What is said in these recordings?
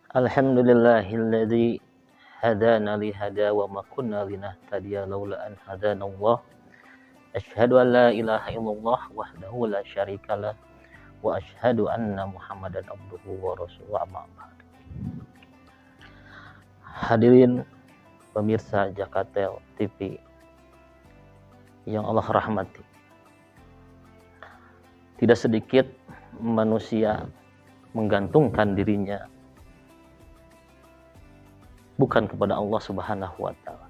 Alhamdulillahilladzi hadana li hada wa ma kunna linahtadiya laula an hadana Allah. Asyhadu an la ilaha illallah wahdahu la syarikalah wa asyhadu anna Muhammadan abduhu wa rasuluhu amma ba'd. Hadirin pemirsa Jakatel TV yang Allah rahmati. Tidak sedikit manusia menggantungkan dirinya bukan kepada Allah Subhanahu wa Ta'ala.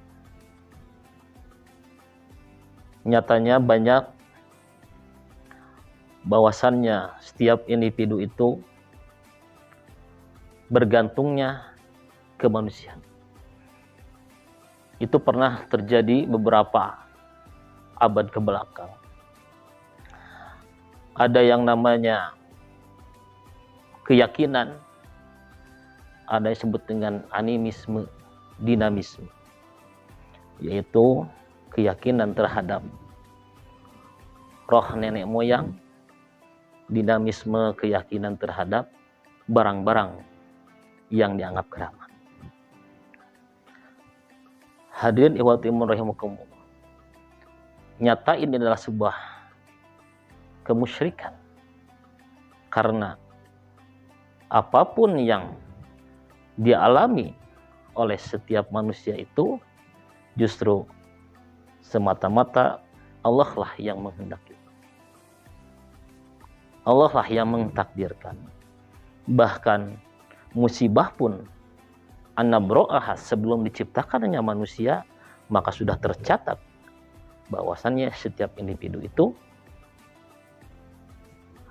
Nyatanya banyak bahwasannya setiap individu itu bergantungnya ke manusia. Itu pernah terjadi beberapa abad ke belakang. Ada yang namanya keyakinan, ada yang disebut dengan animisme, dinamisme, yaitu keyakinan terhadap roh nenek moyang, dinamisme keyakinan terhadap barang-barang yang dianggap keramat. Hadirin ikhwati rahimakumullah, nyata ini adalah sebuah kemusyrikan, karena apapun yang dialami oleh setiap manusia itu justru semata-mata Allah lah yang menghendaki. Allah lah yang mentakdirkan. Bahkan musibah pun anabro'aha, sebelum diciptakannya manusia, maka sudah tercatat bahwasannya setiap individu itu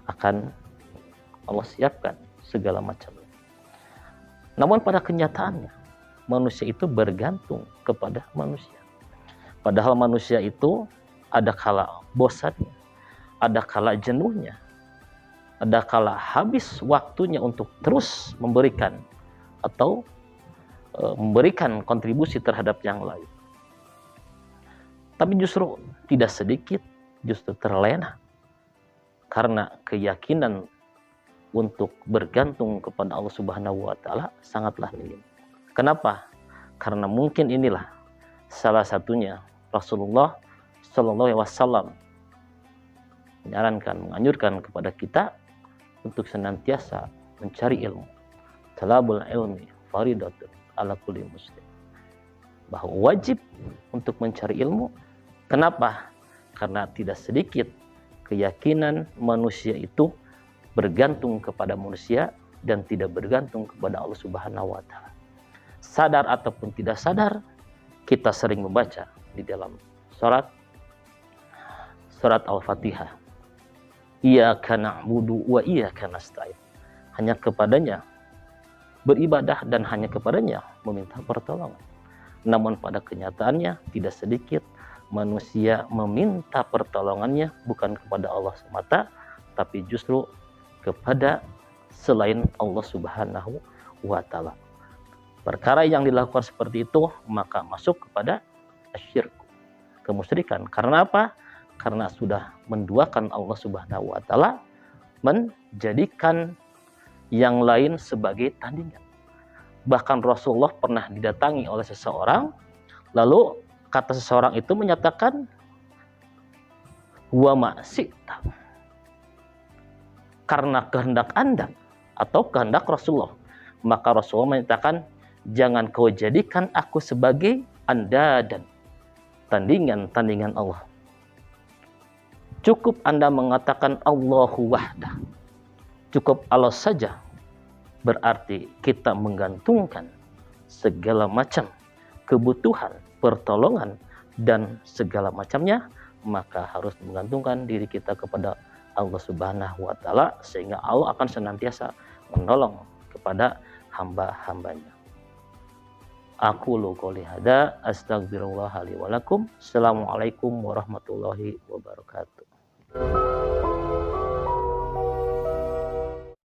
akan Allah siapkan segala macam. Namun pada kenyataannya manusia itu bergantung kepada manusia. Padahal manusia itu ada kala bosannya, ada kala jenuhnya, ada kala habis waktunya untuk terus memberikan atau memberikan kontribusi terhadap yang lain. Tapi justru tidak sedikit justru terlena karena keyakinan untuk bergantung kepada Allah Subhanahu wa Ta'ala sangatlah minim. Kenapa? Karena mungkin inilah salah satunya Rasulullah Shallallahu Alaihi Wasallam menganjurkan kepada kita untuk senantiasa mencari ilmu. Talabul ilmi faridatun ala kulli muslim. Bahwa wajib untuk mencari ilmu. Kenapa? Karena tidak sedikit keyakinan manusia itu bergantung kepada manusia dan tidak bergantung kepada Allah Subhanahu wa Ta'ala. Sadar ataupun tidak sadar, kita sering membaca di dalam surat Al-Fatihah, Iyyaka na'budu wa iyyaka nasta'in. Hanya kepadanya beribadah dan hanya kepadanya meminta pertolongan. Namun pada kenyataannya tidak sedikit manusia meminta pertolongannya bukan kepada Allah semata, tapi justru kepada selain Allah Subhanahu wa Ta'ala. Perkara yang dilakukan seperti itu maka masuk kepada asyirk, kemusyrikan. Karena apa? Karena sudah menduakan Allah Subhanahu wa Ta'ala, menjadikan yang lain sebagai tandingan. Bahkan Rasulullah pernah didatangi oleh seseorang, lalu kata seseorang itu menyatakan wa ma syi'ta, karena kehendak Anda atau kehendak Rasulullah. Maka Rasulullah menyatakan, jangan kau jadikan aku sebagai Anda dan tandingan Allah. Cukup Anda mengatakan Allahu wahdah, cukup Allah saja. Berarti kita menggantungkan segala macam kebutuhan, pertolongan dan segala macamnya, maka harus menggantungkan diri kita kepada Allah Subhanahu wa Ta'ala, sehingga Allah akan senantiasa menolong kepada hamba-hambanya. Aqulu qouli hadza astaghfirullah li wa lakum. Assalamualaikum warahmatullahi wabarakatuh.